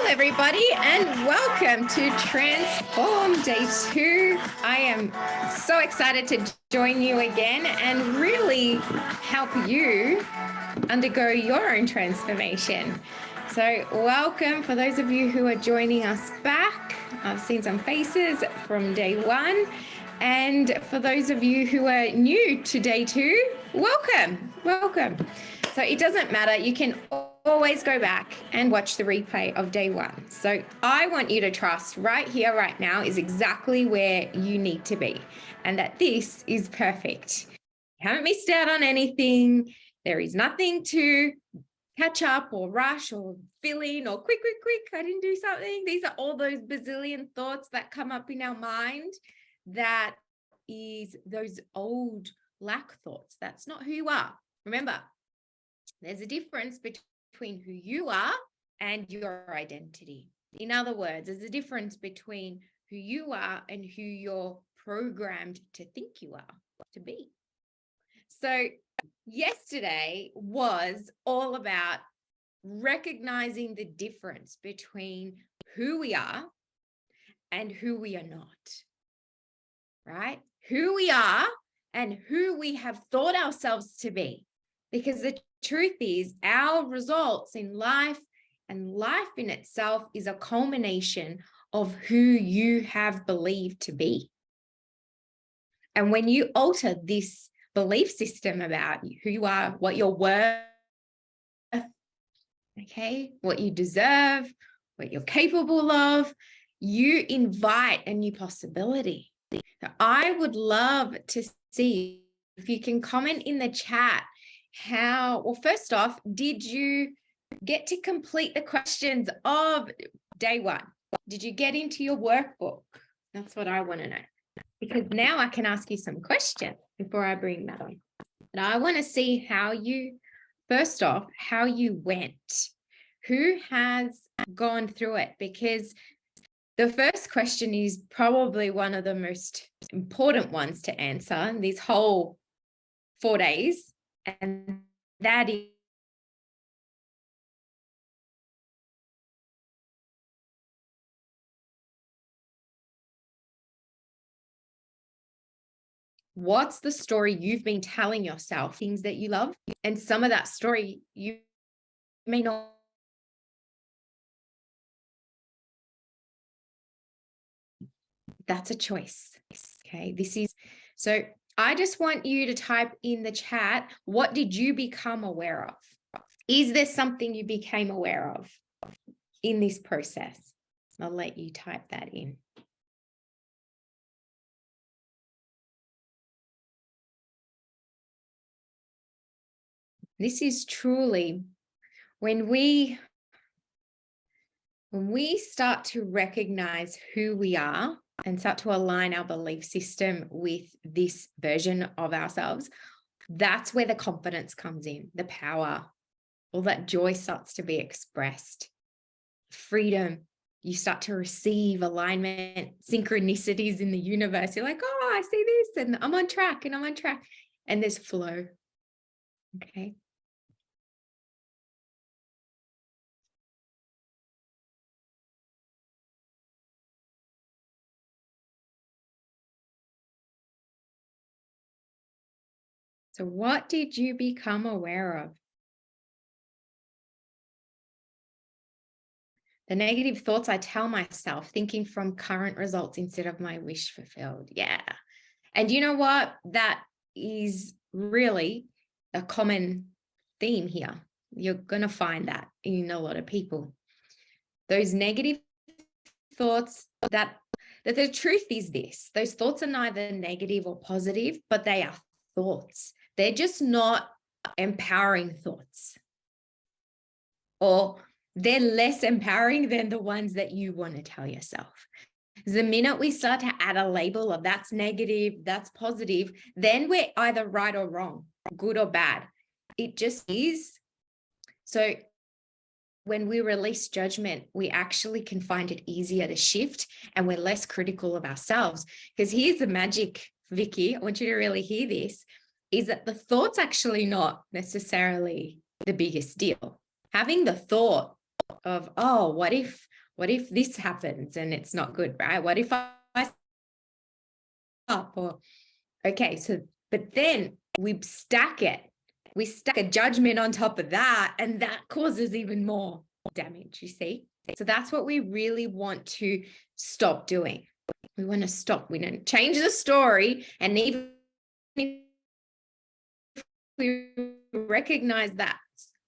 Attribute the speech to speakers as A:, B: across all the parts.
A: Everybody, and welcome to Transform Day 2. I am so excited to join you again and really help you undergo your own transformation. So welcome for those of you who are joining us back. I've seen some faces from day 1. And for those of you who are new to day 2, welcome. So it doesn't matter. You can always go back and watch the replay of day 1. So I want you to trust right here, right now is exactly where you need to be, and that this is perfect. You haven't missed out on anything. There is nothing to catch up or rush or fill in or quick, I didn't do something. These are all those bazillion thoughts that come up in our mind. That is those old lack thoughts. That's not who you are. Remember, there's a difference between who you are and your identity. In other words, there's a difference between who you are and who you're programmed to think you are, to be. So yesterday was all about recognizing the difference between who we are and who we are not, right? Who we are and who we have thought ourselves to be. Because the truth is, our results in life and life in itself is a culmination of who you have believed to be. And when you alter this belief system about who you are, what you're worth, okay, what you deserve, what you're capable of, you invite a new possibility. So I would love to see if you can comment in the chat well, first off, did you get to complete the questions of day 1? Did you get into your workbook? That's what I want to know. Because now I can ask you some questions before I bring that on. And I want to see how you went. Who has gone through it? Because the first question is probably one of the most important ones to answer in these whole 4 days. And that is, what's the story you've been telling yourself, things that you love? And some of that story you may not. That's a choice. Okay, so I just want you to type in the chat, what did you become aware of? Is there something you became aware of in this process? I'll let you type that in. This is truly when we start to recognize who we are and start to align our belief system with this version of ourselves, that's where the confidence comes in, the power, all that joy starts to be expressed, freedom. You start to receive alignment, synchronicities in the universe. You're like, oh, I see this and I'm on track. And there's flow. Okay. So what did you become aware of? The negative thoughts I tell myself, thinking from current results instead of my wish fulfilled. Yeah. And you know what? That is really a common theme here. You're going to find that in a lot of people. Those negative thoughts that the truth is this, those thoughts are neither negative or positive, but they are thoughts. They're just not empowering thoughts, or they're less empowering than the ones that you want to tell yourself. The minute we start to add a label of that's negative, that's positive, then we're either right or wrong, good or bad. It just is. So when we release judgment, we actually can find it easier to shift, and we're less critical of ourselves. Because here's the magic, Vicky, I want you to really hear this, is that the thought's actually not necessarily the biggest deal. Having the thought of, oh, what if this happens and it's not good, right? What if I up, or okay, so but then we stack it. We stack a judgment on top of that, and that causes even more damage, you see? So that's what we really want to stop doing. We want to stop. We don't change the story, and even if we recognize that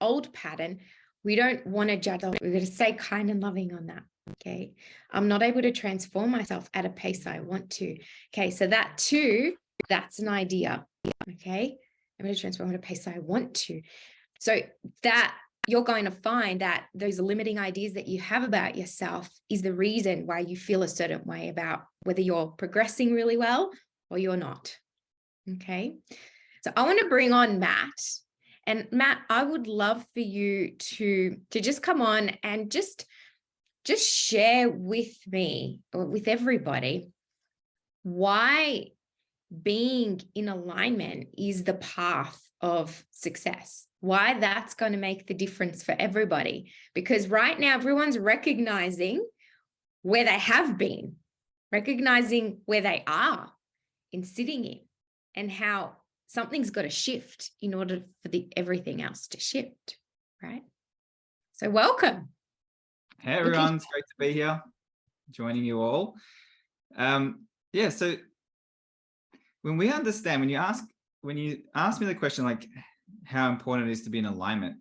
A: old pattern, we don't want to judge. We're going to stay kind and loving on that. Okay. I'm not able to transform myself at a pace I want to. Okay. So that too, that's an idea. Okay. I'm going to transform at a pace I want to. So that you're going to find that those limiting ideas that you have about yourself is the reason why you feel a certain way about whether you're progressing really well or you're not. Okay. So I want to bring on Matt. And Matt, I would love for you to just come on and just share with me or with everybody why being in alignment is the path of success, why that's going to make the difference for everybody. Because right now, everyone's recognizing where they have been, recognizing where they are in sitting in, and how something's got to shift in order for everything else to shift, right? So welcome.
B: Hey everyone, it's great to be here, joining you all. Yeah, so when you ask me the question like how important it is to be in alignment,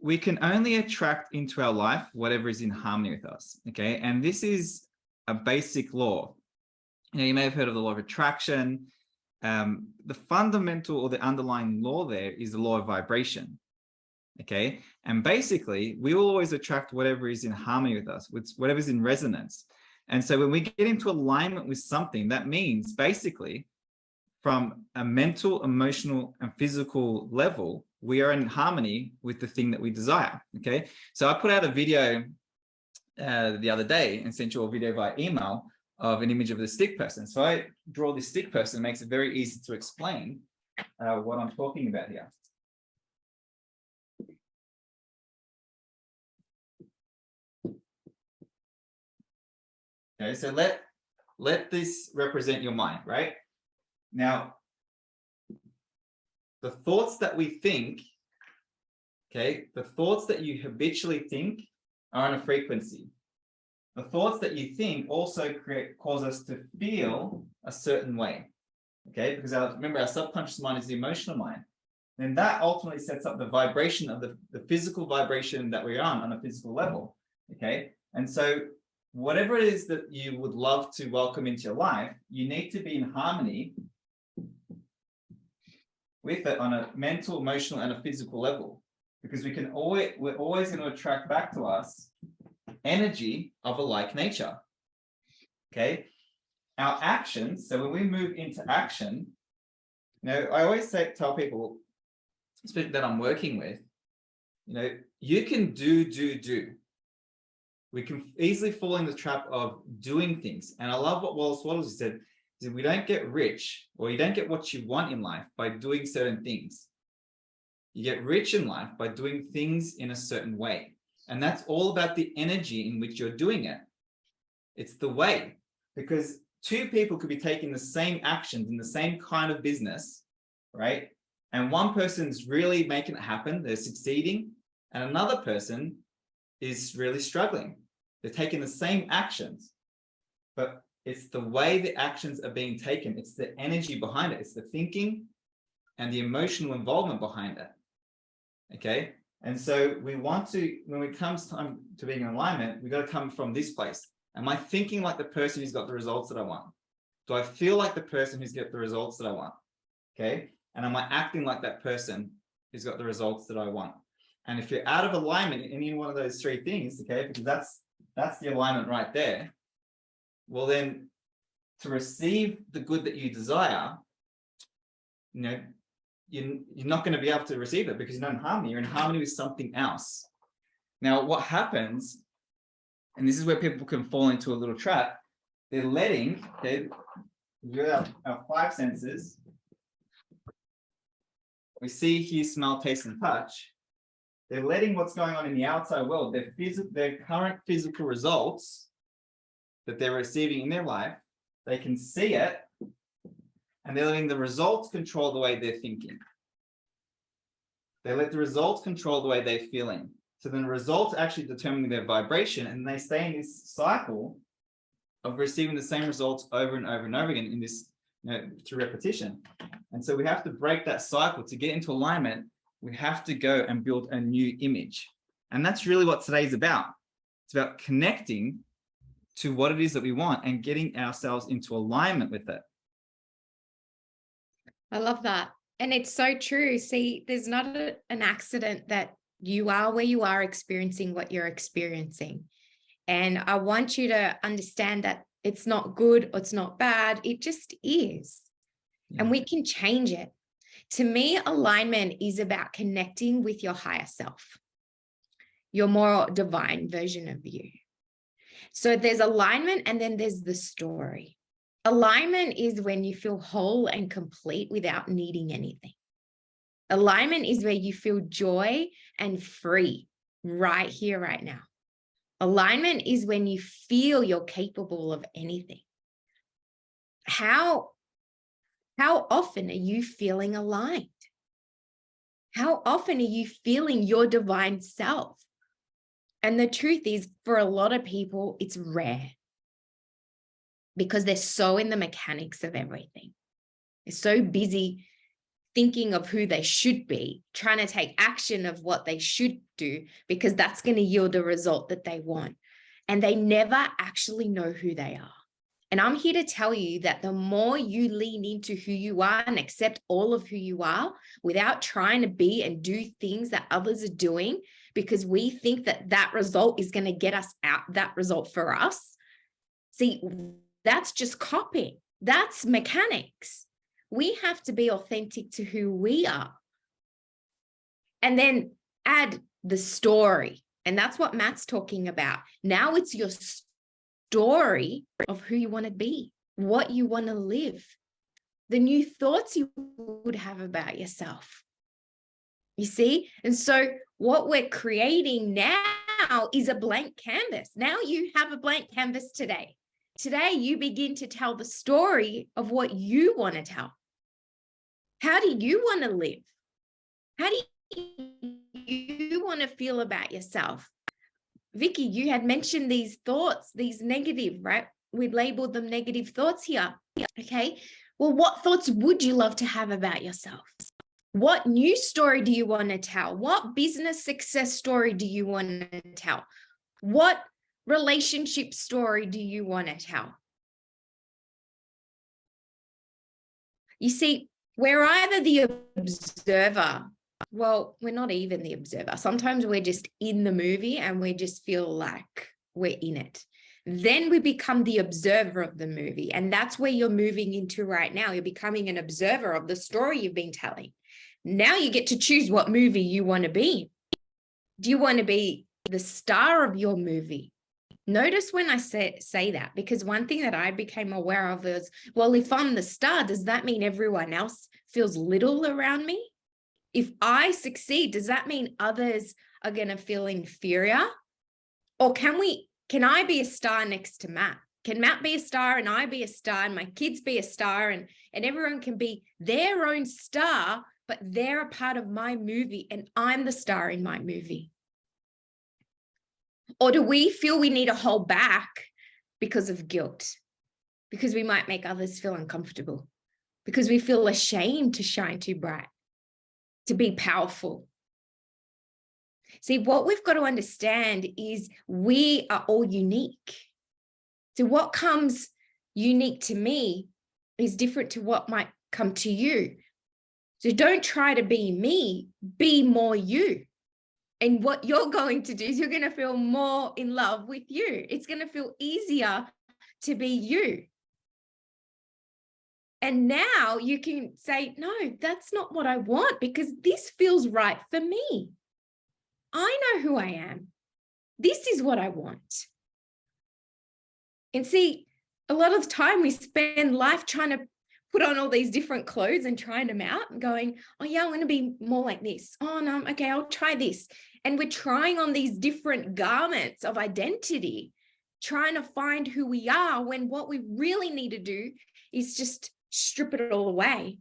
B: we can only attract into our life whatever is in harmony with us, okay? And this is a basic law. You may have heard of the law of attraction. The fundamental or the underlying law there is the law of vibration, okay? And basically, we will always attract whatever is in harmony with us, whatever's in resonance. And so when we get into alignment with something, that means basically from a mental, emotional, and physical level, we are in harmony with the thing that we desire, okay? So I put out a video the other day and sent you a video via email of an image of the stick person. So I draw this stick person, it makes it very easy to explain what I'm talking about here. Okay, so let this represent your mind, right? Now, the thoughts that we think, okay, the thoughts that you habitually think are on a frequency. The thoughts that you think also cause us to feel a certain way, okay? Because remember, our subconscious mind is the emotional mind. And that ultimately sets up the vibration of the physical vibration that we're on a physical level, okay? And so whatever it is that you would love to welcome into your life, you need to be in harmony with it on a mental, emotional, and a physical level, because we're always going to attract back to us energy of a like nature. Okay, our actions. So when we move into action, I always tell people, especially that I'm working with, you can do. We can easily fall in the trap of doing things. And I love what Wallace Wattles said, is we don't get rich, or you don't get what you want in life by doing certain things. You get rich in life by doing things in a certain way. And that's all about the energy in which you're doing it. It's the way, because two people could be taking the same actions in the same kind of business, right? And one person's really making it happen, they're succeeding, and another person is really struggling. They're taking the same actions, but it's the way the actions are being taken. It's the energy behind it. It's the thinking and the emotional involvement behind it. Okay. And so we want to, when it comes time to being in alignment, we got to come from this place. Am I thinking like the person who's got the results that I want? Do I feel like the person who's got the results that I want? Okay. And am I acting like that person who's got the results that I want? And if you're out of alignment in any one of those three things, okay, because that's the alignment right there. Well, then to receive the good that you desire, you know, you're not going to be able to receive it because you're not in harmony. You're in harmony with something else. Now, what happens, and this is where people can fall into a little trap, they're letting, okay, our five senses, we see, hear, smell, taste, and touch. They're letting what's going on in the outside world, their current physical results that they're receiving in their life, they can see it, and they're letting the results control the way they're thinking. They let the results control the way they're feeling. So then the results actually determine their vibration, and they stay in this cycle of receiving the same results over and over and over again in this, through repetition. And so we have to break that cycle. To get into alignment, we have to go and build a new image. And that's really what today's about. It's about connecting to what it is that we want and getting ourselves into alignment with it.
A: I love that. And it's so true. See, there's not an accident that you are where you are experiencing what you're experiencing. And I want you to understand that it's not good or it's not bad. It just is. Yeah. And we can change it. To me, alignment is about connecting with your higher self, your more divine version of you. So there's alignment, and then there's the story. Alignment is when you feel whole and complete without needing anything. Alignment is where you feel joy and free right here, right now. Alignment is when you feel you're capable of anything. How often are you feeling aligned? How often are you feeling your divine self? And the truth is, for a lot of people, it's rare because they're so in the mechanics of everything. They're so busy thinking of who they should be, trying to take action of what they should do because that's going to yield a result that they want. And they never actually know who they are. And I'm here to tell you that the more you lean into who you are and accept all of who you are without trying to be and do things that others are doing, because we think that that result is going to get us out, that result for us. See, that's just copying. That's mechanics. We have to be authentic to who we are. And then add the story. And that's what Matt's talking about. Now it's your story of who you want to be, what you want to live, the new thoughts you would have about yourself. You see? And so what we're creating now is a blank canvas. Now you have a blank canvas today. Today you begin to tell the story of what you want to tell. How do you want to live? How do you want to feel about yourself? Vicky, you had mentioned these thoughts, these negative, right? We labeled them negative thoughts here. Okay. Well, what thoughts would you love to have about yourself? What new story do you want to tell? What business success story do you want to tell? What relationship story do you want to tell? You see, we're either the observer. Well, we're not even the observer. Sometimes we're just in the movie and we just feel like we're in it. Then we become the observer of the movie. And that's where you're moving into right now. You're becoming an observer of the story you've been telling. Now you get to choose what movie you want to be. Do you want to be the star of your movie? Notice when I say that, because one thing that I became aware of is, well, if I'm the star, does that mean everyone else feels little around me? If I succeed, does that mean others are going to feel inferior? Or can I be a star next to Matt? Can Matt be a star and I be a star and my kids be a star and everyone can be their own star but they're a part of my movie and I'm the star in my movie? Or do we feel we need to hold back because of guilt? Because we might make others feel uncomfortable, because we feel ashamed to shine too bright, to be powerful. See, what we've got to understand is we are all unique. So what comes unique to me is different to what might come to you. So don't try to be me, be more you. And what you're going to do is you're going to feel more in love with you. It's going to feel easier to be you. And now you can say, no, that's not what I want, because this feels right for me. I know who I am. This is what I want. And see, a lot of the time we spend life trying to put on all these different clothes and trying them out and going, oh yeah, I want to be more like this. Oh no, okay, I'll try this. And we're trying on these different garments of identity, trying to find who we are, when what we really need to do is just strip it all away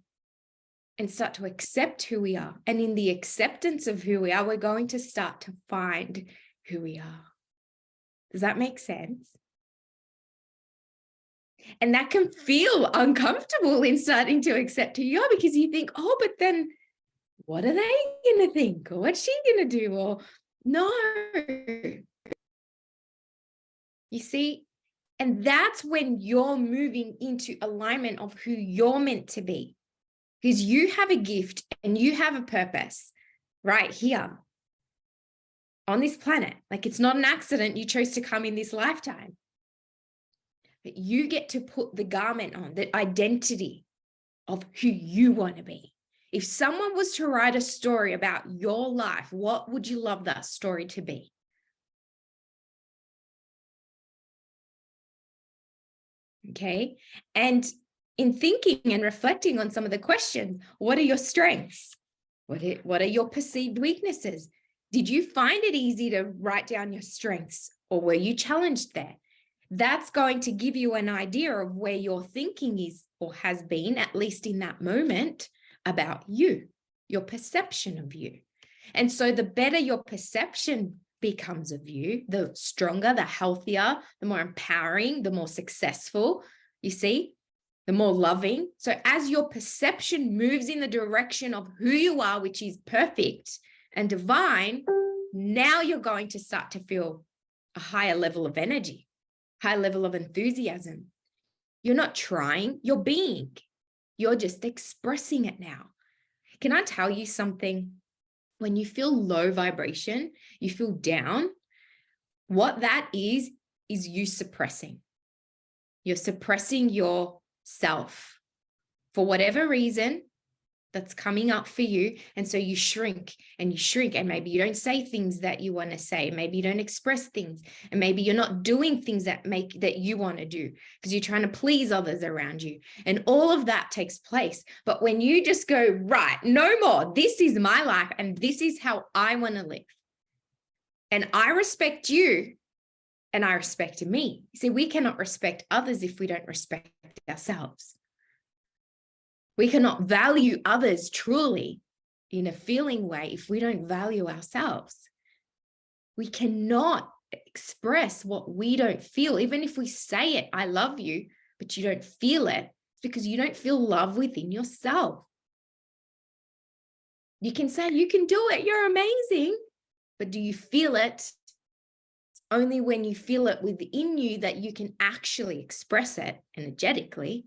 A: and start to accept who we are. And in the acceptance of who we are, we're going to start to find who we are. Does that make sense? And that can feel uncomfortable in starting to accept who you are, because you think, oh, but then what are they going to think? Or what's she going to do? Or no. You see? And that's when you're moving into alignment of who you're meant to be. Because you have a gift and you have a purpose right here on this planet. Like, it's not an accident you chose to come in this lifetime. But you get to put the garment on, the identity of who you want to be. If someone was to write a story about your life, what would you love that story to be? Okay. And in thinking and reflecting on some of the questions, what are your strengths? What are your perceived weaknesses? Did you find it easy to write down your strengths, or were you challenged there? That's going to give you an idea of where your thinking is, or has been, at least in that moment, about you, your perception of you. And so the better your perception becomes of you, the stronger, the healthier, the more empowering, the more successful, you see, the more loving. So as your perception moves in the direction of who you are, which is perfect and divine, now you're going to start to feel a higher level of energy, high level of enthusiasm. You're not trying, you're being. You're just expressing it now. Can I tell you something? When you feel low vibration, you feel down, what that is you suppressing. You're suppressing yourself for whatever reason that's coming up for you. And so you shrink, and maybe you don't say things that you want to say. Maybe you don't express things, and maybe you're not doing things that you want to do because you're trying to please others around you. And all of that takes place. But when you just go, right, no more, this is my life and this is how I want to live. And I respect you and I respect me. You see, we cannot respect others if we don't respect ourselves. We cannot value others truly in a feeling way if we don't value ourselves. We cannot express what we don't feel. Even if we say it, I love you, but you don't feel it, it's because you don't feel love within yourself. You can say, you can do it, you're amazing, but do you feel it? It's only when you feel it within you that you can actually express it energetically.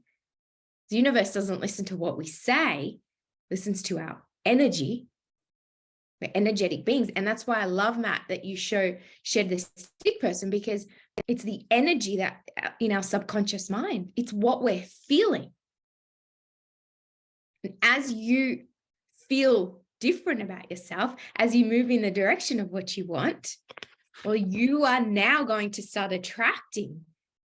A: The universe doesn't listen to what we say, listens to our energy. We're energetic beings. And that's why I love, Matt, that you shared this stick person, because it's the energy that in our subconscious mind, it's what we're feeling. And as you feel different about yourself, as you move in the direction of what you want, well, you are now going to start attracting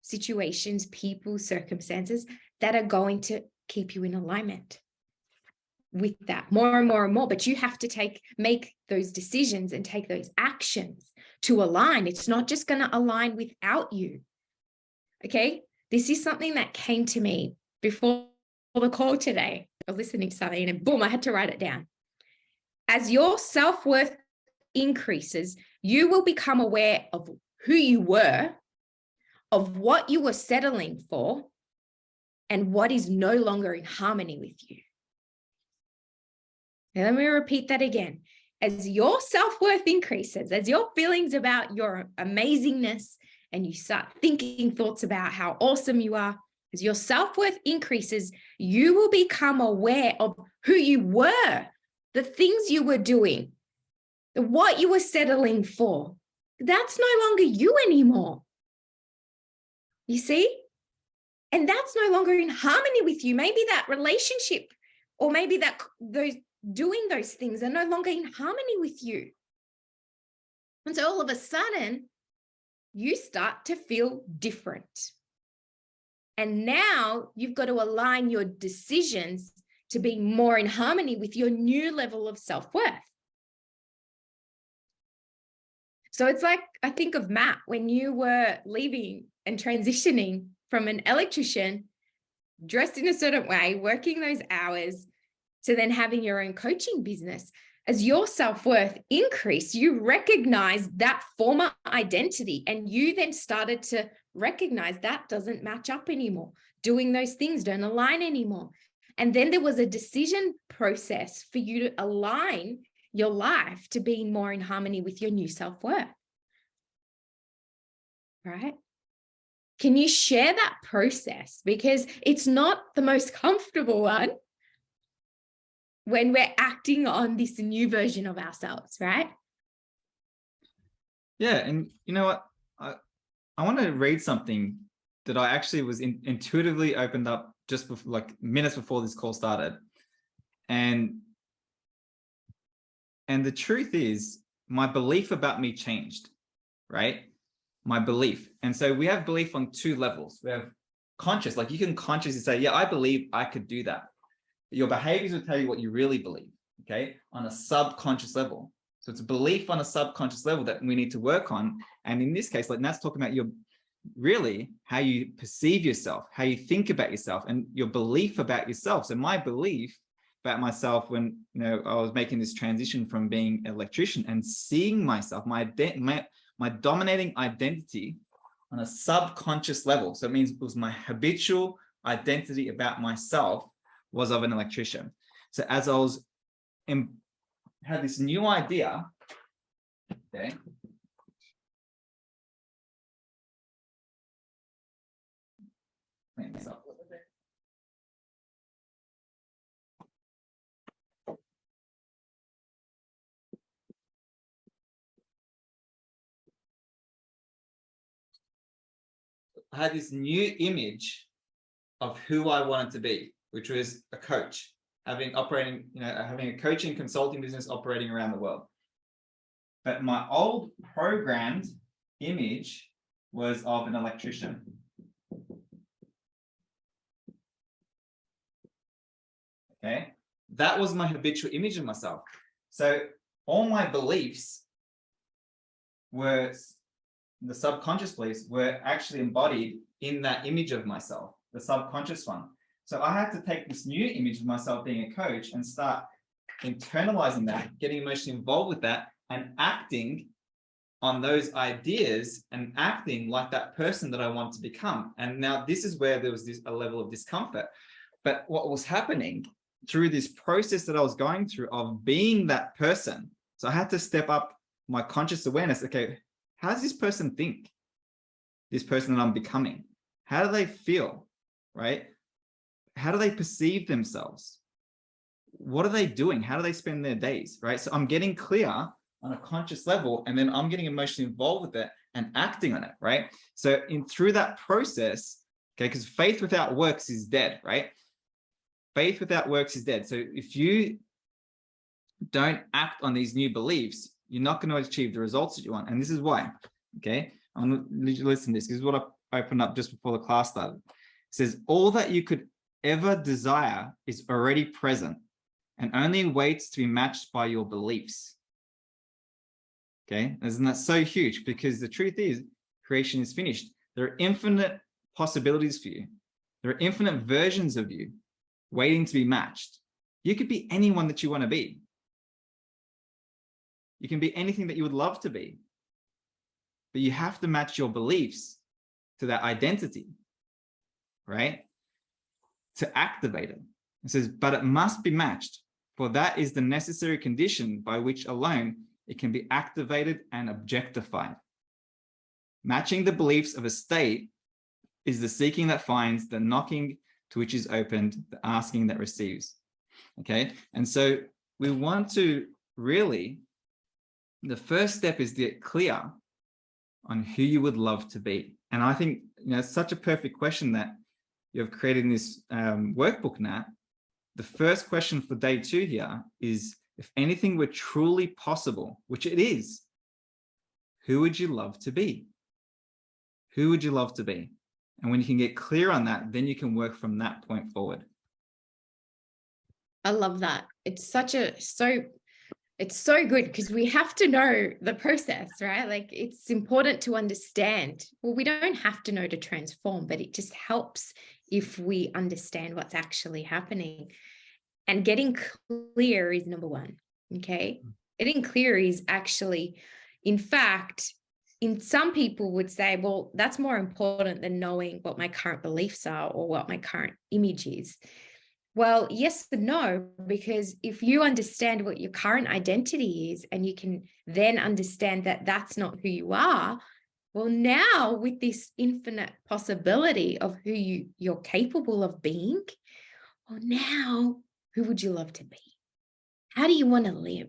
A: situations, people, circumstances that are going to keep you in alignment with that more and more and more. But you have to make those decisions and take those actions to align. It's not just going to align without you. Okay. This is something that came to me before the call today. was listening to something and boom, I had to write it down. As your self-worth increases, you will become aware of who you were, of what you were settling for, and what is no longer in harmony with you. And let me repeat that again. As your self-worth increases, as your feelings about your amazingness, and you start thinking thoughts about how awesome you are, as your self-worth increases, you will become aware of who you were, the things you were doing, what you were settling for. That's no longer you anymore. You see? And that's no longer in harmony with you. Maybe that relationship, or maybe that those doing those things are no longer in harmony with you. And so all of a sudden, you start to feel different. And now you've got to align your decisions to be more in harmony with your new level of self-worth. So it's like, I think of Matt, when you were leaving and transitioning from an electrician, dressed in a certain way, working those hours, to then having your own coaching business. As your self-worth increased, you recognize that former identity, and you then started to recognize that doesn't match up anymore. Doing those things don't align anymore. And then there was a decision process for you to align your life to being more in harmony with your new self-worth. Right? Can you share that process? Because it's not the most comfortable one when we're acting on this new version of ourselves, right?
B: Yeah, and you know what? I want to read something that I actually was intuitively opened up just before, like minutes before this call started. And the truth is, my belief about me changed, right? My belief. And so we have belief on two levels. We have conscious, like you can consciously say, yeah, I believe I could do that. Your behaviors will tell you what you really believe, okay, on a subconscious level. So it's a belief on a subconscious level that we need to work on. And in this case, like Nat's talking about, your really how you perceive yourself, how you think about yourself, and your belief about yourself. So my belief about myself when, you know, I was making this transition from being an electrician and seeing myself, my dominating identity on a subconscious level. So it means it was my habitual identity about myself was of an electrician. So as I was had this new idea, okay, clean this up a little bit. I had this new image of who I wanted to be, which was a coach, having a coaching consulting business operating around the world. But my old programmed image was of an electrician. Okay, that was my habitual image of myself. So all my beliefs were, the subconscious beliefs were actually embodied in that image of myself, the subconscious one. So I had to take this new image of myself being a coach and start internalizing that, getting emotionally involved with that, and acting on those ideas and acting like that person that I want to become. And now this is where there was a level of discomfort. But what was happening through this process that I was going through of being that person, so I had to step up my conscious awareness. Okay, how does this person think? This person that I'm becoming, how do they feel, right? How do they perceive themselves? What are they doing? How do they spend their days, right? So I'm getting clear on a conscious level, and then I'm getting emotionally involved with it and acting on it, right? So through that process, okay, because faith without works is dead, right? Faith without works is dead. So if you don't act on these new beliefs, you're not going to achieve the results that you want. And this is why, okay? I'm going to listen to this. This is what I opened up just before the class started. It says, all that you could ever desire is already present and only waits to be matched by your beliefs. Okay, isn't that so huge? Because the truth is, creation is finished. There are infinite possibilities for you. There are infinite versions of you. waiting to be matched. You could be anyone that you want to be. You can be anything that you would love to be. But you have to match your beliefs to that identity, right? To activate it. It says, but it must be matched, for that is the necessary condition by which alone it can be activated and objectified. Matching the beliefs of a state is the seeking that finds, the knocking to which is opened, the asking that receives. Okay, and so we want to really, the first step is to get clear on who you would love to be. And I think, it's such a perfect question that you've created in this workbook, Nat. The first question for day 2 here is, if anything were truly possible, which it is, who would you love to be? Who would you love to be? And when you can get clear on that, then you can work from that point forward.
A: I love that. It's so good, because we have to know the process, right? Like, it's important to understand. Well, we don't have to know to transform, but it just helps if we understand what's actually happening. And getting clear is number 1. Okay. Getting clear is actually, in fact, some people would say, well, that's more important than knowing what my current beliefs are or what my current image is. Well, yes and no, because if you understand what your current identity is, and you can then understand that that's not who you are, well, now with this infinite possibility of who you're capable of being, well, now who would you love to be? How do you want to live?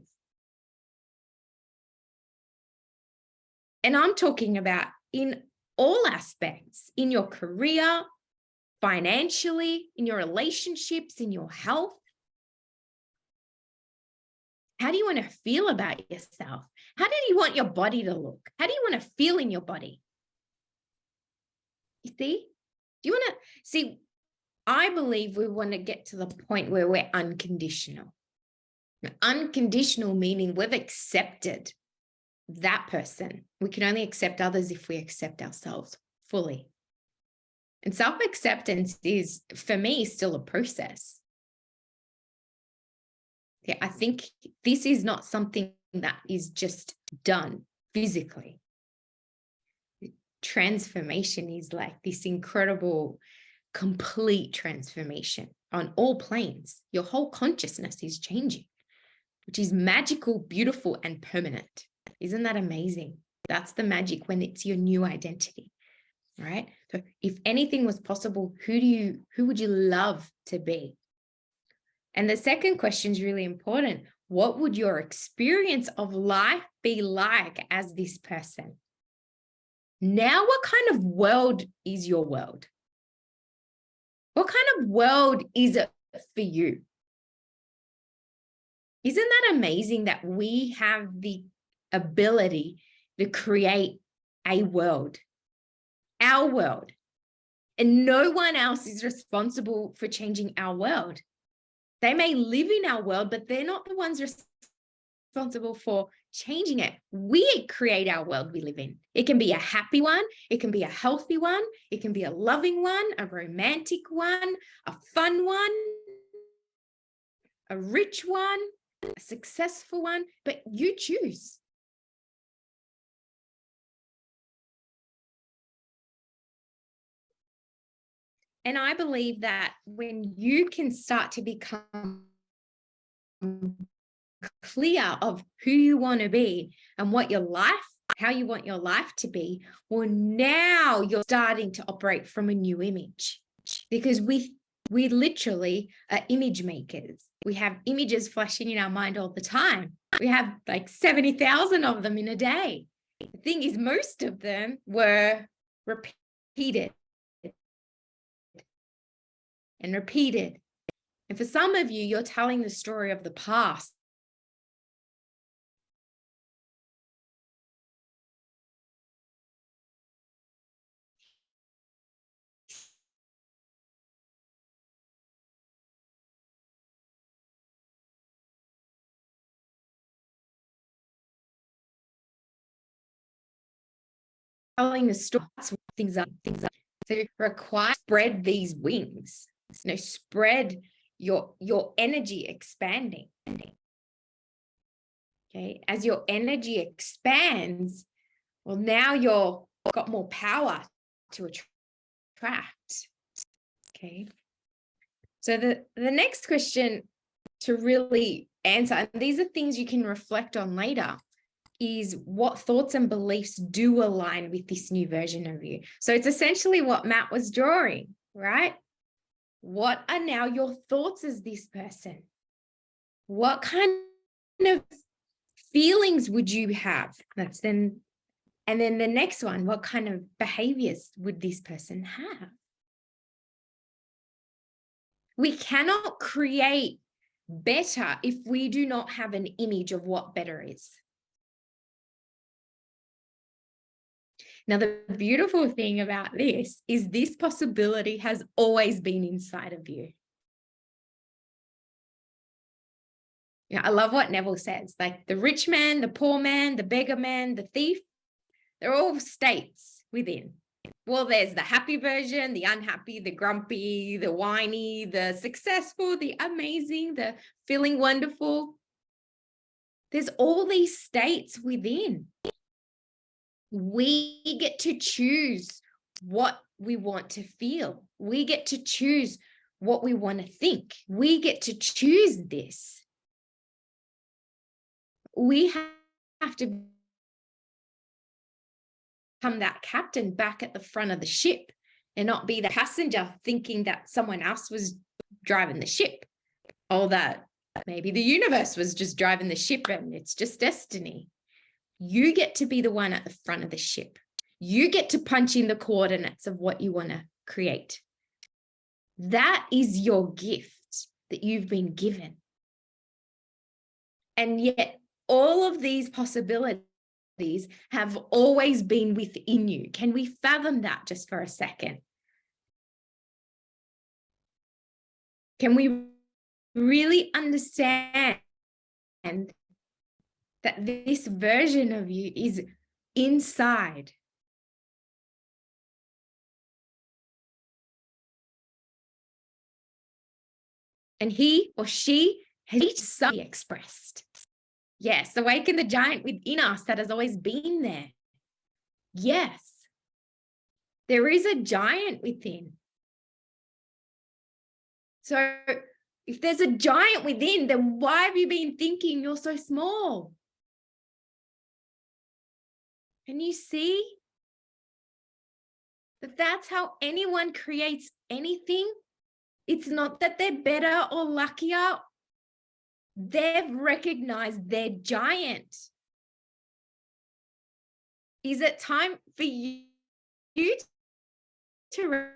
A: And I'm talking about in all aspects, in your career, financially, in your relationships, in your health. How do you want to feel about yourself? How do you want your body to look? How do you want to feel in your body? You see? Do you want to see? I believe we want to get to the point where we're unconditional. Now, unconditional meaning we've accepted that person. We can only accept others if we accept ourselves fully. And self-acceptance is, for me, still a process. Yeah, I think this is not something that is just done physically. Transformation is like this incredible, complete transformation on all planes. Your whole consciousness is changing, which is magical, beautiful, and permanent. Isn't that amazing? That's the magic when it's your new identity, right? So if anything was possible, who would you love to be? And the second question is really important. What would your experience of life be like as this person? Now, what kind of world is your world? What kind of world is it for you? Isn't that amazing that we have the ability to create a world, our world, and no one else is responsible for changing our world? They may live in our world, but they're not the ones responsible for changing it. We create our world we live in. It can be a happy one. It can be a healthy one. It can be a loving one, a romantic one, a fun one, a rich one, a successful one, but you choose. And I believe that when you can start to become clear of who you want to be and what your life, how you want your life to be, well, now you're starting to operate from a new image, because we literally are image makers. We have images flashing in our mind all the time. We have like 70,000 of them in a day. The thing is, most of them were repeated and repeated. And for some of you, you're telling the story of the past. Telling the story, things up. So require spread these wings, spread your energy expanding. Okay, as your energy expands, well, now you're got more power to attract. Okay, so the next question to really answer, and these are things you can reflect on later, is what thoughts and beliefs do align with this new version of you. So it's essentially what Matt was drawing, right? What are now your thoughts as this person? What kind of feelings would you have? And then the next one, what kind of behaviors would this person have? We cannot create better if we do not have an image of what better is. Now, the beautiful thing about this is this possibility has always been inside of you. Yeah, I love what Neville says, like the rich man, the poor man, the beggar man, the thief, they're all states within. Well, there's the happy version, the unhappy, the grumpy, the whiny, the successful, the amazing, the feeling wonderful. There's all these states within. We get to choose what we want to feel. We get to choose what we want to think. We get to choose this. We have to become that captain back at the front of the ship and not be the passenger thinking that someone else was driving the ship, or that maybe the universe was just driving the ship and it's just destiny. You get to be the one at the front of the ship. You get to punch in the coordinates of what you want to create. That is your gift that you've been given. And yet all of these possibilities have always been within you. Can we fathom that just for a second? Can we really understand that this version of you is inside? And he or she has each expressed. Yes, awaken the giant within us that has always been there. Yes, there is a giant within. So if there's a giant within, then why have you been thinking you're so small? Can you see that that's how anyone creates anything? It's not that they're better or luckier. They've recognized their giant. Is it time for you to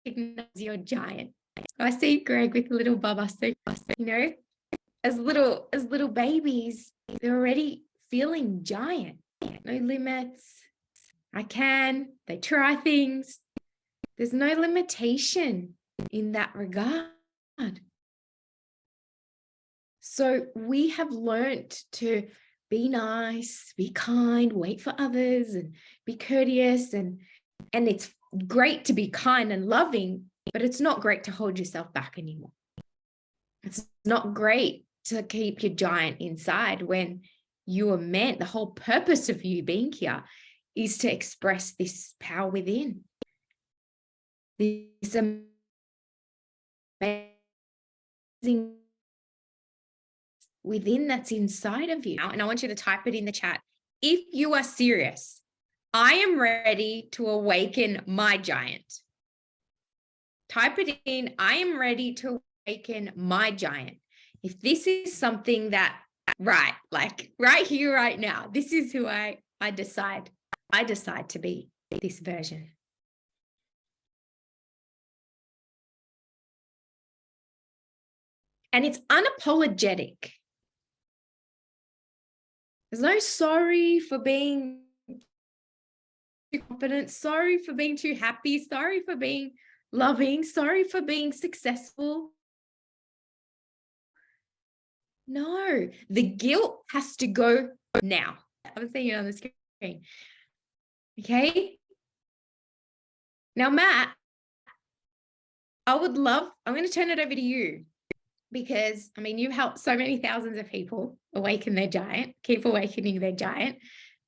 A: recognize your giant? I see Greg with little Bubba. So, as little babies, they're already feeling giant. No limits. I can. They try things. There's no limitation in that regard. So we have learned to be nice, be kind, wait for others, and be courteous. And it's great to be kind and loving, but it's not great to hold yourself back anymore. It's not great to keep your giant inside when you are meant, the whole purpose of you being here is to express this power within. This amazing within that's inside of you. And I want you to type it in the chat. If you are serious, I am ready to awaken my giant. Type it in. I am ready to awaken my giant. If this is something that, right here, right now, this is who I decide to be, this version. And it's unapologetic. There's no sorry for being too confident, sorry for being too happy, sorry for being loving, sorry for being successful. No, the guilt has to go now. I'm seeing it on the screen. Okay. Now, Matt, I'm going to turn it over to you because, I mean, you've helped so many thousands of people awaken their giant, keep awakening their giant.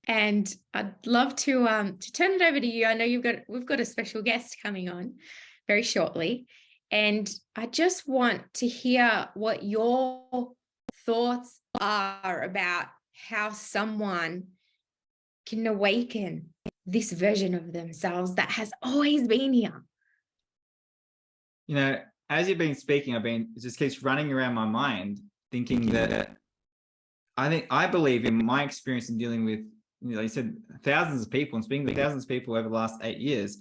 A: And I'd love to turn it over to you. I know we've got a special guest coming on very shortly. And I just want to hear what your thoughts are about how someone can awaken this version of themselves that has always been here.
B: You know, as you've been speaking, it just keeps running around my mind thinking that I believe in my experience in dealing with, you know, you said thousands of people and speaking to thousands of people over the last 8 years,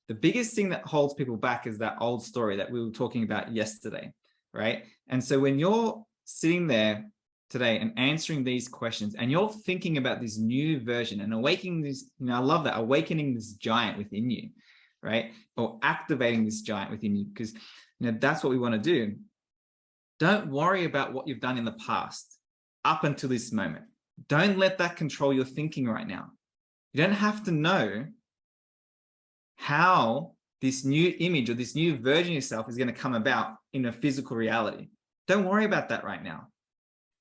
B: the biggest thing that holds people back is that old story that we were talking about yesterday, right? And so when you're sitting there today and answering these questions and you're thinking about this new version and awakening this, you know, I love that, awakening this giant within you, right? Or activating this giant within you, because, you know, that's what we want to do. Don't worry about what you've done in the past up until this moment. Don't let that control your thinking right now. You don't have to know how this new image or this new version of yourself is going to come about in a physical reality. Don't worry about that right now.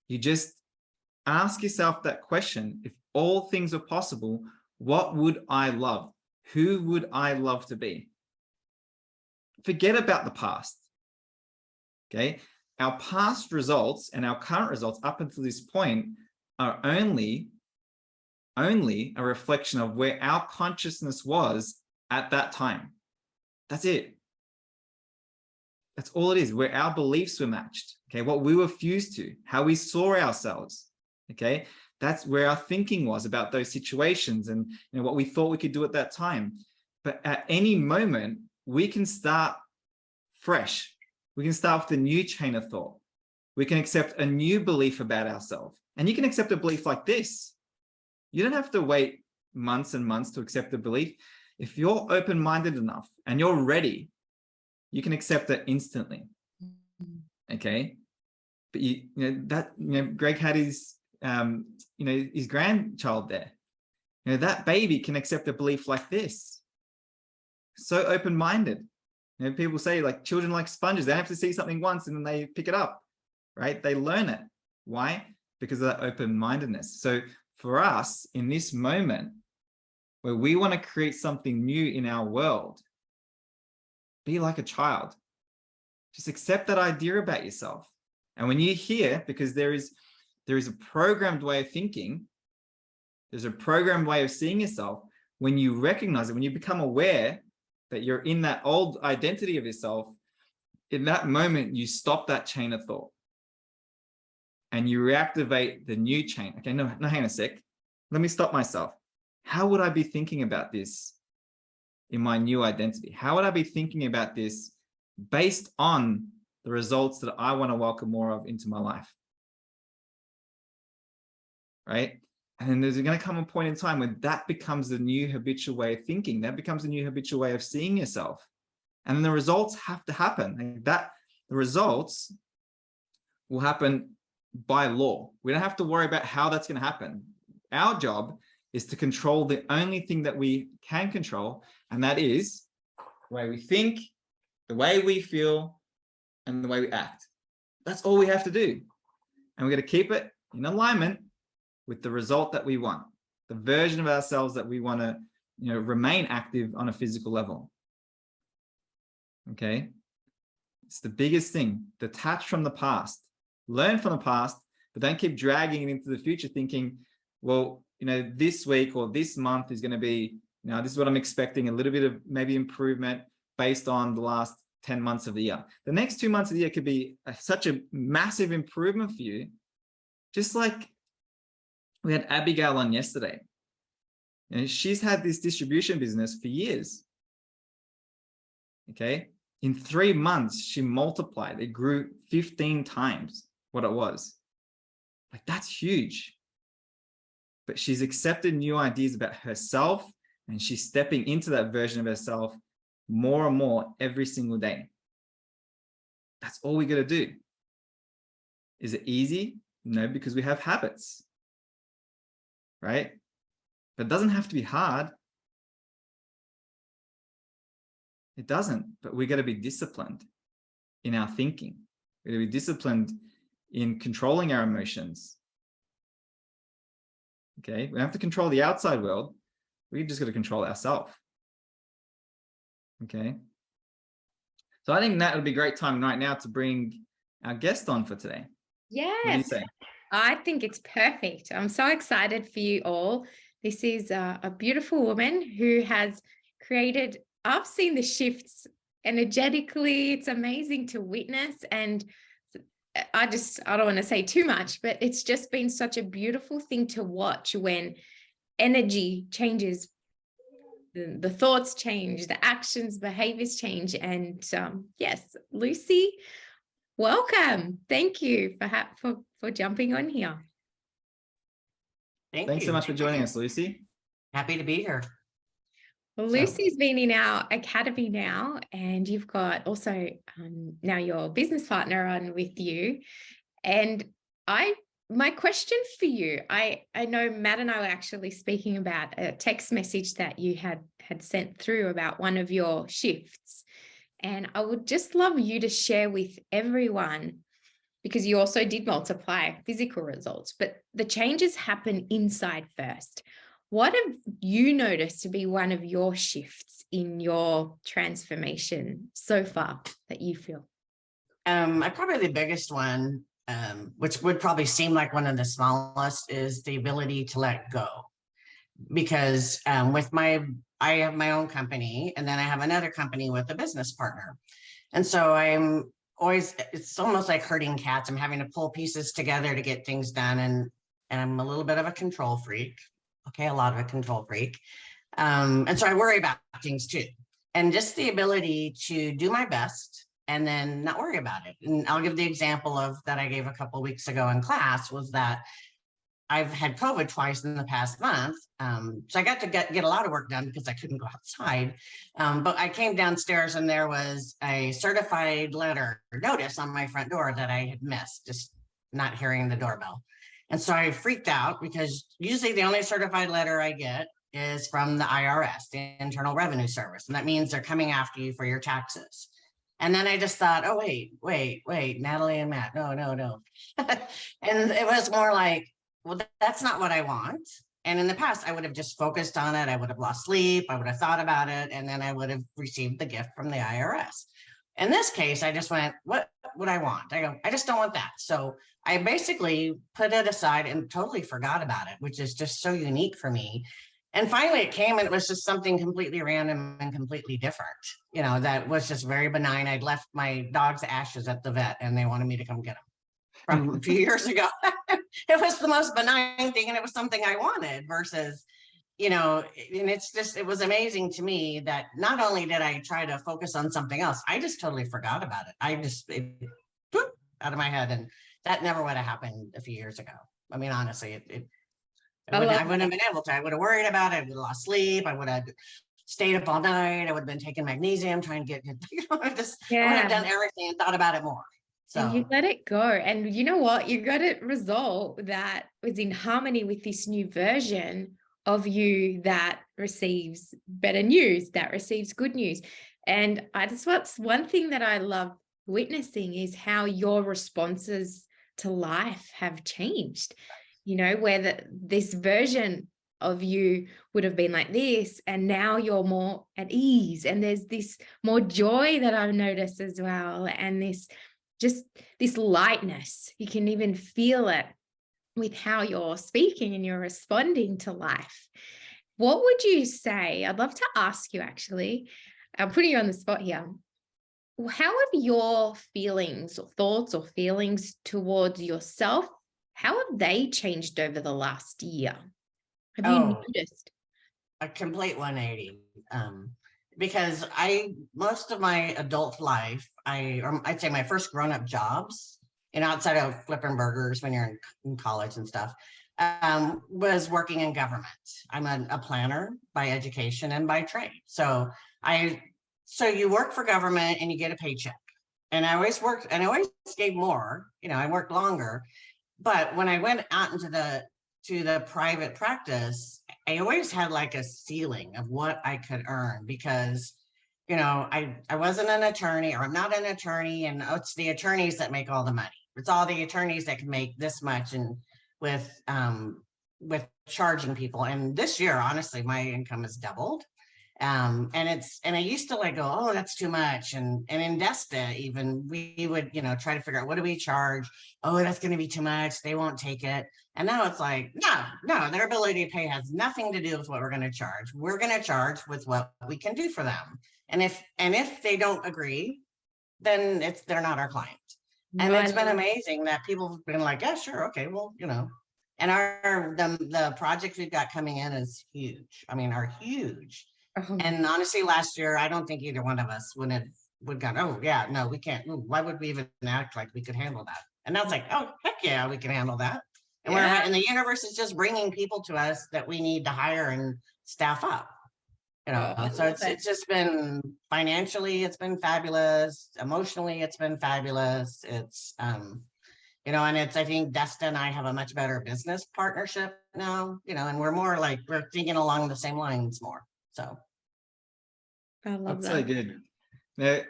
B: You just ask yourself that question. If all things are possible, what would I love? Who would I love to be? Forget about the past. Okay. Our past results and our current results up until this point are only a reflection of where our consciousness was at that time. That's it. That's all it is, where our beliefs were matched. Okay, what we were fused to, how we saw ourselves. Okay, that's where our thinking was about those situations and, you know, what we thought we could do at that time. But at any moment, we can start fresh. We can start with a new chain of thought. We can accept a new belief about ourselves. And you can accept a belief like this. You don't have to wait months and months to accept a belief. If you're open-minded enough and you're ready, you can accept it instantly. Okay. But Greg had his, his grandchild there. You know, that baby can accept a belief like this. So open-minded. You know, people say like children like sponges. They have to see something once and then they pick it up, right? They learn it. Why? Because of that open-mindedness. So for us in this moment where we want to create something new in our world, be like a child. Just accept that idea about yourself. And when you hear, because there is a programmed way of thinking, there's a programmed way of seeing yourself. When you recognize it, when you become aware that you're in that old identity of yourself, in that moment, you stop that chain of thought and you reactivate the new chain. Okay, no, hang on a sec. Let me stop myself. How would I be thinking about this in my new identity? How would I be thinking about this based on the results that I want to welcome more of into my life? Right? And then there's going to come a point in time when that becomes the new habitual way of thinking. That becomes the new habitual way of seeing yourself. And then the results have to happen. The results will happen by law. We don't have to worry about how that's going to happen. Our job is to control the only thing that we can control, and that is the way we think, the way we feel, and the way we act. That's all we have to do. And we're going to keep it in alignment with the result that we want, the version of ourselves that we want to, remain active on a physical level. Okay. It's the biggest thing. Detach from the past, learn from the past, but don't keep dragging it into the future thinking, well, this week or this month is going to be, this is what I'm expecting, a little bit of maybe improvement based on the last 10 months of the year. The next 2 months of the year could be such a massive improvement for you. Just like we had Abigail on yesterday. And she's had this distribution business for years. Okay. In 3 months, she multiplied. It grew 15 times what it was. Like, that's huge. But she's accepted new ideas about herself, and she's stepping into that version of herself more and more every single day. That's all we got to do. Is it easy? No, because we have habits, right? But it doesn't have to be hard. It doesn't, but we got to be disciplined in our thinking. We got to be disciplined in controlling our emotions. Okay, we don't have to control the outside world. We just got to control ourselves. Okay. So I think that would be a great time right now to bring our guest on for today.
A: Yes.
B: What do you say?
A: I think it's perfect. I'm so excited for you all. This is a beautiful woman who has created, I've seen the shifts energetically. It's amazing to witness. And I don't want to say too much, but it's just been such a beautiful thing to watch when energy changes. The thoughts change, the actions, behaviors change. And yes, Lucy, welcome. Thank you for jumping on here.
B: Thanks so much for joining us, Lucy.
C: Happy to be here.
A: Well, Lucy's been in our academy now, and you've got also now your business partner on with you. And my question for you, I know Matt and I were actually speaking about a text message that you had sent through about one of your shifts. And I would just love you to share with everyone, because you also did multiply physical results, but the changes happen inside first. What have you noticed to be one of your shifts in your transformation so far that you feel?
C: Probably the biggest one, which would probably seem like one of the smallest, is the ability to let go. Because I have my own company, and then I have another company with a business partner. And so it's almost like herding cats. I'm having to pull pieces together to get things done. And I'm a little bit of a control freak. Okay, a lot of a control freak. And so I worry about things too. And just the ability to do my best and then not worry about it. And I'll give the example of that I gave a couple of weeks ago in class, was that I've had COVID twice in the past month. So I got to get a lot of work done because I couldn't go outside. But I came downstairs and there was a certified letter notice on my front door that I had missed, just not hearing the doorbell. And so I freaked out, because usually the only certified letter I get is from the IRS, the Internal Revenue Service. And that means they're coming after you for your taxes. And then I just thought, oh, wait, Natalie and Matt, no. And it was more like, well, that's not what I want. And in the past, I would have just focused on it. I would have lost sleep. I would have thought about it. And then I would have received the gift from the IRS. In this case, I just went, what would I want? I just don't want that. So I basically put it aside and totally forgot about it, which is just so unique for me. And finally it came, and it was just something completely random and completely different. That was just very benign. I'd left my dog's ashes at the vet, and they wanted me to come get them from a few years ago. It was the most benign thing, and it was something I wanted versus, and it was amazing to me that not only did I try to focus on something else, I just totally forgot about it. It whoop, out of my head, and that never would have happened a few years ago. I mean, honestly, I wouldn't have been able to. I would have worried about it. I would have lost sleep. I would have stayed up all night. I would have been taking magnesium, trying to get, I would have done everything and thought about it more. So
A: and you let it go. And you know what? You got a result that was in harmony with this new version of you that receives better news, that receives good news. And what's one thing that I love witnessing is how your responses to life have changed. Where this version of you would have been like this, and now you're more at ease, and there's this more joy that I've noticed as well, and this lightness. You can even feel it with how you're speaking and you're responding to life. What would you say? I'd love to ask you, actually, I'm putting you on the spot here. How have your feelings or thoughts or feelings towards yourself, how have they changed over the last year? Have you noticed?
C: A complete 180. Because most of my adult life, I'd say my first grown-up jobs, outside of flipping burgers when you're in college and stuff, was working in government. I'm a planner by education and by trade. So you work for government and you get a paycheck. And I always worked, and I always gave more. I worked longer. But when I went out into the private practice, I always had like a ceiling of what I could earn, because you know, I wasn't an attorney, or I'm not an attorney, and oh, it's the attorneys that make all the money. It's all the attorneys that can make this much, and with charging people. And this year, honestly, my income has doubled. And I used to like go, oh, that's too much. And in Desta, even we would, you know, try to figure out, what do we charge? Oh, that's going to be too much. They won't take it. And now it's like, no, their ability to pay has nothing to do with what we're going to charge. We're going to charge with what we can do for them. And if they don't agree, then they're not our client. And it's been amazing that people have been like, yeah, sure. Okay. Well, you know, and the projects we've got coming in is huge. I mean, are huge. And honestly, last year, I don't think either one of us would go, oh yeah, no, we can't. Why would we even act like we could handle that? And I was like, oh, heck yeah, we can handle that. And and the universe is just bringing people to us that we need to hire and staff up. You know, so it's just been, financially, it's been fabulous. Emotionally, it's been fabulous. It's you know, and I think Desta and I have a much better business partnership now, you know, and we're more like, we're thinking along the same lines more. So
A: I love
B: That's
A: that.
B: so good. Now,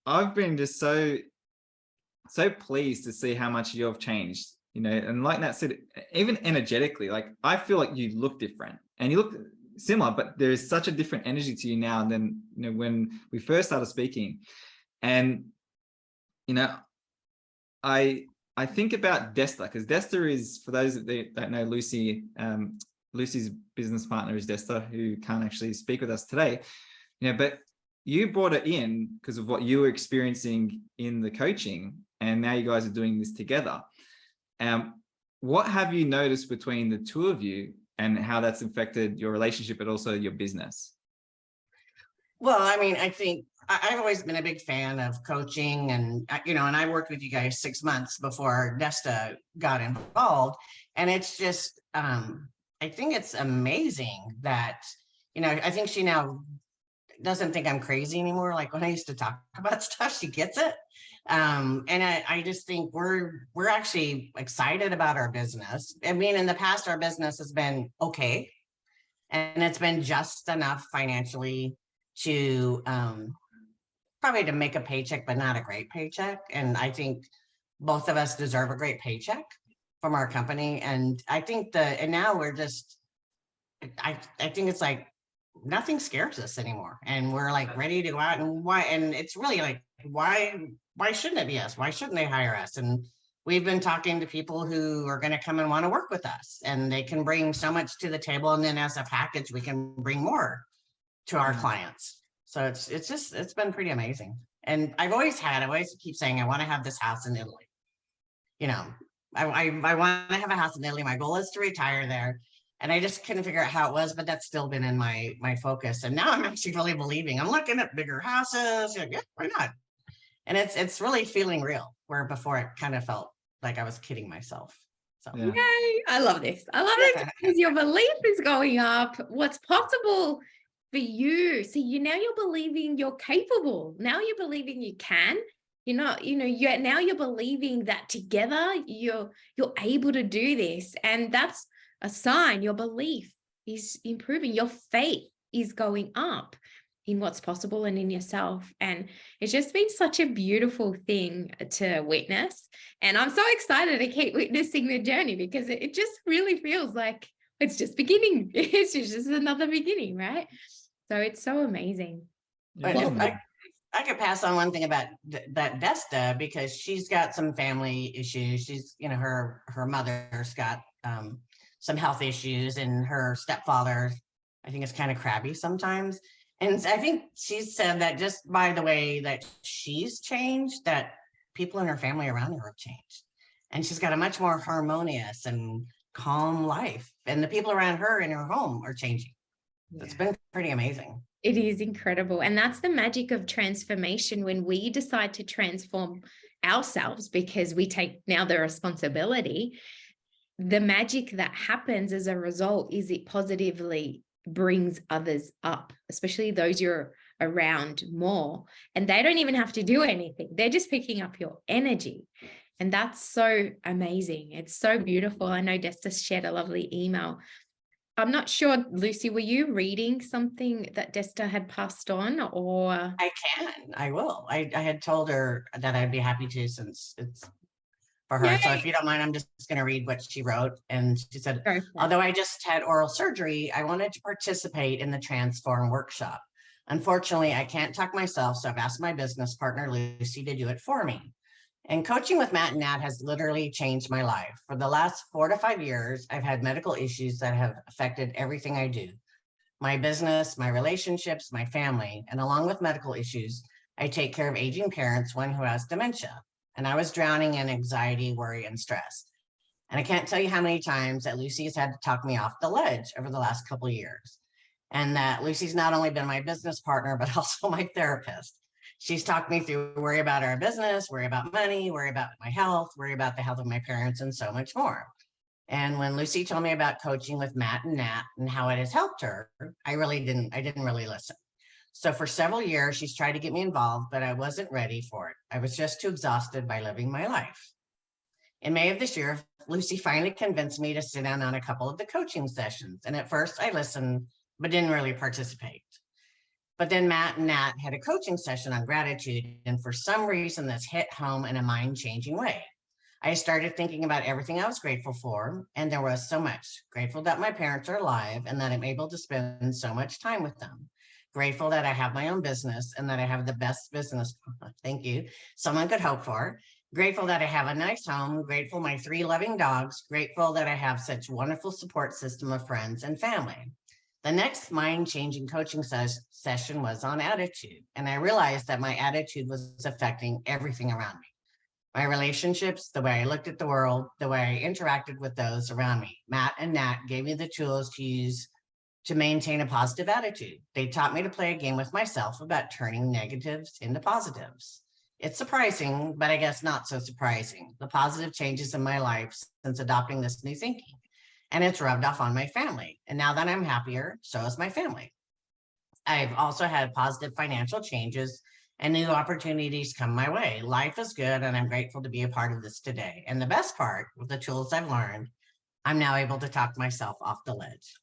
B: I've been just so pleased to see how much you've changed, you know, and like Nat said, even energetically, like I feel like you look different and you look similar, but there is such a different energy to you now than, you know, when we first started speaking. And, you know, I think about Desta, because Desta is, for those that don't know, Lucy, Lucy's business partner is Desta, who can't actually speak with us today, you know, but you brought it in because of what you were experiencing in the coaching, and now you guys are doing this together. What have you noticed between the two of you and how that's affected your relationship, but also your business?
C: Well, I mean, I think I've always been a big fan of coaching, and, you know, and I worked with you guys 6 months before Desta got involved. And it's just, I think it's amazing that, you know, I think she now doesn't think I'm crazy anymore. Like when I used to talk about stuff, she gets it. And I just think we're actually excited about our business. I mean, in the past, our business has been okay, and it's been just enough financially to probably to make a paycheck, but not a great paycheck. And I think both of us deserve a great paycheck from our company. And I think and now we're just, I think it's like nothing scares us anymore, and we're like ready to go out. And it's really like, why shouldn't it be us? Why shouldn't they hire us? And we've been talking to people who are going to come and want to work with us, and they can bring so much to the table, and then as a package we can bring more to our clients. So it's been pretty amazing. And I always keep saying, I want to have this house in Italy. You know, I want to have a house in Italy. My goal is to retire there. And I just couldn't figure out how it was, but that's still been in my focus. And now I'm actually really believing. I'm looking at bigger houses. Yeah, why not? And it's really feeling real, where before it kind of felt like I was kidding myself. So
A: Yay, I love this. I love this because your belief is going up. What's possible for you? See, you're believing you're capable. Now you're believing you can. Now you're believing that together you're able to do this. And that's a sign your belief is improving. Your faith is going up in what's possible and in yourself. And it's just been such a beautiful thing to witness. And I'm so excited to keep witnessing the journey, because it just really feels like it's just beginning. It's just another beginning, right? So it's so amazing.
C: I could pass on one thing about that Desta, because she's got some family issues. She's, you know, her mother's got some health issues, and her stepfather, I think, is kind of crabby sometimes. And I think she said that just by the way that she's changed, that people in her family around her have changed. And she's got a much more harmonious and calm life. And the people around her in her home are changing. Yeah. It's been pretty amazing.
A: It is incredible. And that's the magic of transformation, when we decide to transform ourselves because we take now the responsibility. The magic that happens as a result is it positively brings others up, especially those you're around more. And they don't even have to do anything. They're just picking up your energy. And that's so amazing. It's so beautiful. I know Desta shared a lovely email I'm not sure, Lucy, were you reading something that Desta had passed on, or?
C: I will. I had told her that I'd be happy to, since it's for her. So
A: Yay.
C: if you don't mind, I'm just going to read what she wrote. And she said,
A: Go for it.
C: although I just had oral surgery, I wanted to participate in the Transform workshop. Unfortunately, I can't talk myself, so I've asked my business partner, Lucy, to do it for me. And coaching with Matt and Nat has literally changed my life. For the last 4 to 5 years, I've had medical issues that have affected everything I do. My business, my relationships, my family, and along with medical issues, I take care of aging parents, one who has dementia. And I was drowning in anxiety, worry, and stress. And I can't tell you how many times that Lucy has had to talk me off the ledge over the last couple of years. And that Lucy's not only been my business partner, but also my therapist. She's talked me through worry about our business, worry about money, worry about my health, worry about the health of my parents, and so much more. And when Lucy told me about coaching with Matt and Nat and how it has helped her, I didn't really listen. So for several years, she's tried to get me involved, but I wasn't ready for it. I was just too exhausted by living my life. In May of this year, Lucy finally convinced me to sit down on a couple of the coaching sessions. And at first I listened, but didn't really participate. But then Matt and Nat had a coaching session on gratitude. And for some reason, this hit home in a mind-changing way. I started thinking about everything I was grateful for, and there was so much. Grateful that my parents are alive and that I'm able to spend so much time with them. Grateful that I have my own business and that I have the best business, thank you, someone could hope for. Grateful that I have a nice home. Grateful my 3 loving dogs. Grateful that I have such wonderful support system of friends and family. The next mind-changing coaching session was on attitude, and I realized that my attitude was affecting everything around me. My relationships, the way I looked at the world, the way I interacted with those around me. Matt and Nat gave me the tools to use to maintain a positive attitude. They taught me to play a game with myself about turning negatives into positives. It's surprising, but I guess not so surprising, the positive changes in my life since adopting this new thinking. And it's rubbed off on my family. And now that I'm happier, so is my family. I've also had positive financial changes and new opportunities come my way. Life is good, and I'm grateful to be a part of this today. And the best part, with the tools I've learned, I'm now able to talk myself off the ledge.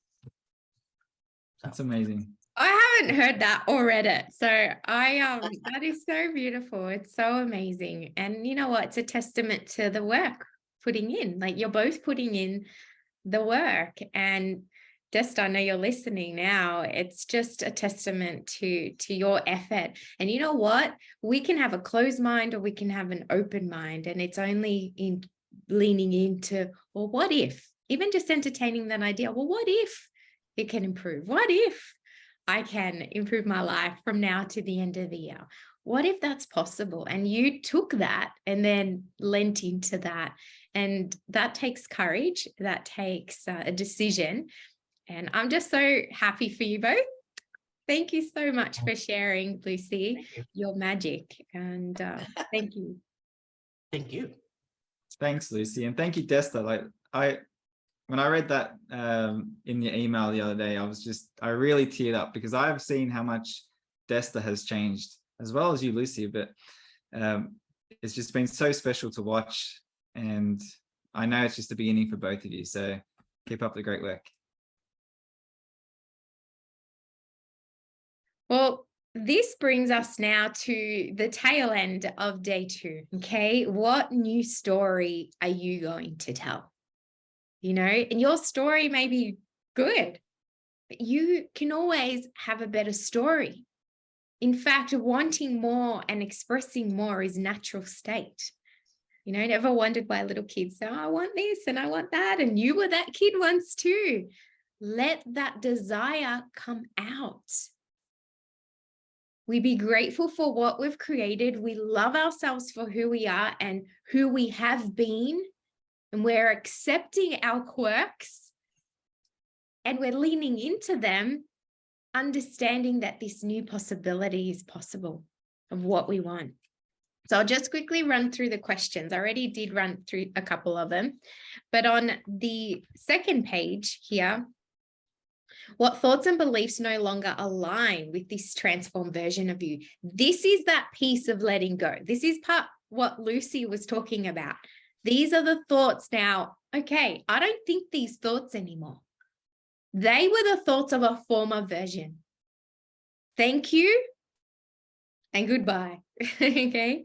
B: That's amazing.
A: I haven't heard that already. So that is so beautiful. It's so amazing. And you know what? It's a testament to the work putting in. Like, you're both putting in the work. And Desta, I know you're listening now. It's just a testament to your effort. And you know what? We can have a closed mind or we can have an open mind. And it's only in leaning into, well, what if? Even just entertaining that idea, well, what if it can improve? What if I can improve my life from now to the end of the year? What if that's possible? And you took that and then lent into that. And that takes courage. That takes a decision. And I'm just so happy for you both. Thank you so much for sharing, Lucy, your magic. And thank you.
C: Thank you.
B: Thanks, Lucy. And thank you, Desta. When I read that in the email the other day, I really teared up because I've seen how much Desta has changed, as well as you, Lucy, but it's just been so special to watch. And I know it's just the beginning for both of you. So keep up the great work.
A: Well, this brings us now to the tail end of day 2. Okay. What new story are you going to tell? You know, and your story may be good, but you can always have a better story. In fact, wanting more and expressing more is natural state. You know, never wondered why little kids say, oh, I want this and I want that. And you were that kid once too. Let that desire come out. We be grateful for what we've created. We love ourselves for who we are and who we have been. And we're accepting our quirks and we're leaning into them, understanding that this new possibility is possible of what we want. So I'll just quickly run through the questions. I already did run through a couple of them, but on the second page here, what thoughts and beliefs no longer align with this transformed version of you? This is that piece of letting go. This is what Lucy was talking about. These are the thoughts now. Okay, I don't think these thoughts anymore. They were the thoughts of a former version. Thank you and goodbye. Okay.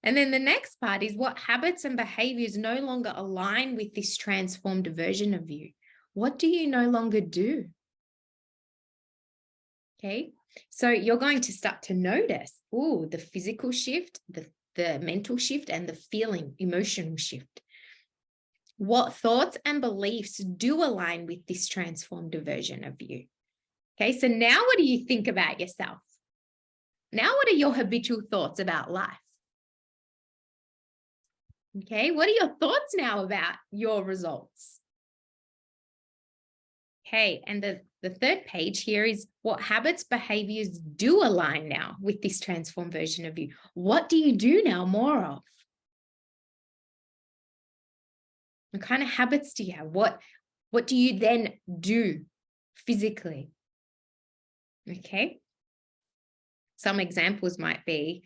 A: And then the next part is what habits and behaviors no longer align with this transformed version of you. What do you no longer do? Okay. So you're going to start to notice, the physical shift, the mental shift, and the feeling, emotional shift. What thoughts and beliefs do align with this transformed version of you? Okay. So now what do you think about yourself? Now, what are your habitual thoughts about life? Okay, what are your thoughts now about your results? Okay, and the third page here is what habits, behaviors do align now with this transformed version of you. What do you do now more of? What kind of habits do you have? What do you then do physically? Okay. Some examples might be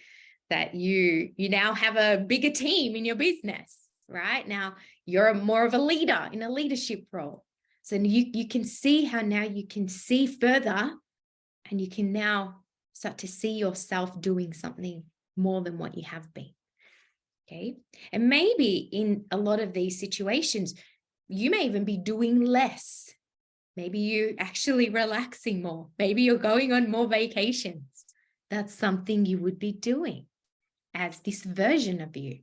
A: that you now have a bigger team in your business, right? Now you're more of a leader in a leadership role. So you can see how now you can see further, and you can now start to see yourself doing something more than what you have been. Okay. And maybe in a lot of these situations, you may even be doing less. Maybe you're actually relaxing more. Maybe you're going on more vacations. That's something you would be doing as this version of you.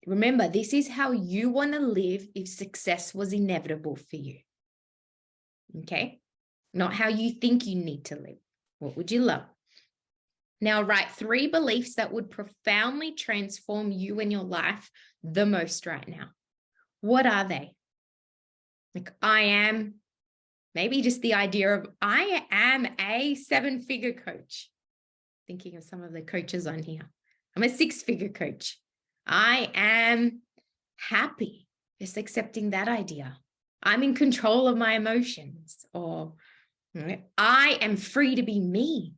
A: Remember, this is how you want to live if success was inevitable for you. Okay? Not how you think you need to live. What would you love? Now, write 3 beliefs that would profoundly transform you and your life the most right now. What are they? Like, I am, maybe just the idea of I am a 7-figure coach. Thinking of some of the coaches on here. I'm a 6-figure coach. I am happy. Just accepting that idea. I'm in control of my emotions. Or I am free to be me.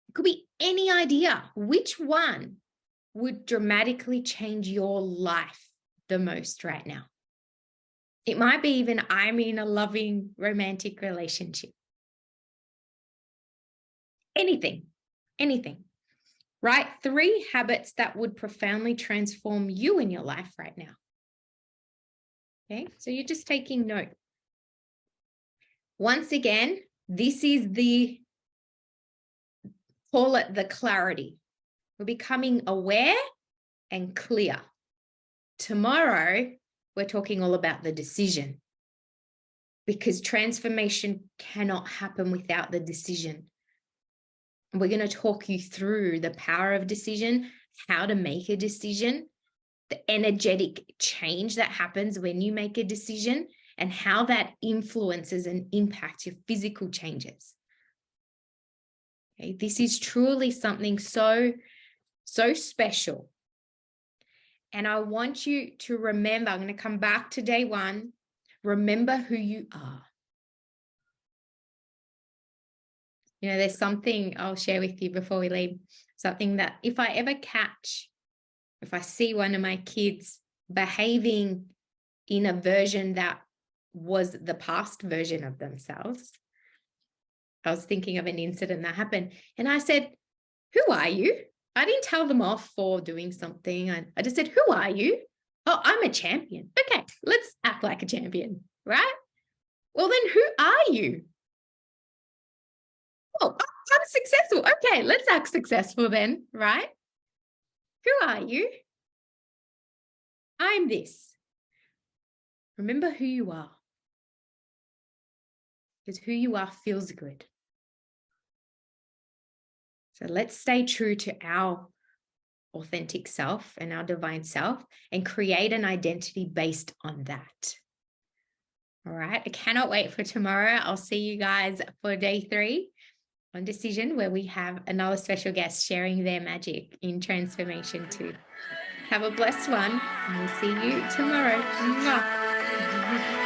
A: It could be any idea. Which one would dramatically change your life the most right now? It might be even I'm in a loving romantic relationship. Anything. Write 3 habits that would profoundly transform you in your life right now. Okay, so you're just taking note. Once again, this is call it the clarity. We're becoming aware and clear. Tomorrow, we're talking all about the decision, because transformation cannot happen without the decision. We're going to talk you through the power of decision, how to make a decision, the energetic change that happens when you make a decision, and how that influences and impacts your physical changes. Okay, this is truly something so special. And I want you to remember, I'm going to come back to day 1. Remember who you are. You know, there's something I'll share with you before we leave, something that if I see one of my kids behaving in a version that was the past version of themselves, I was thinking of an incident that happened, and I said, who are you? I didn't tell them off for doing something. I just said, who are you? Oh, I'm a champion. Okay, let's act like a champion, right? Well, then who are you? Oh, I'm successful. Okay, let's act successful then, right? Who are you? I'm this. Remember who you are. Because who you are feels good. So let's stay true to our authentic self and our divine self and create an identity based on that. All right. I cannot wait for tomorrow. I'll see you guys for day 3 on Decision, where we have another special guest sharing their magic in transformation too. Have a blessed one, and we'll see you tomorrow. Mwah.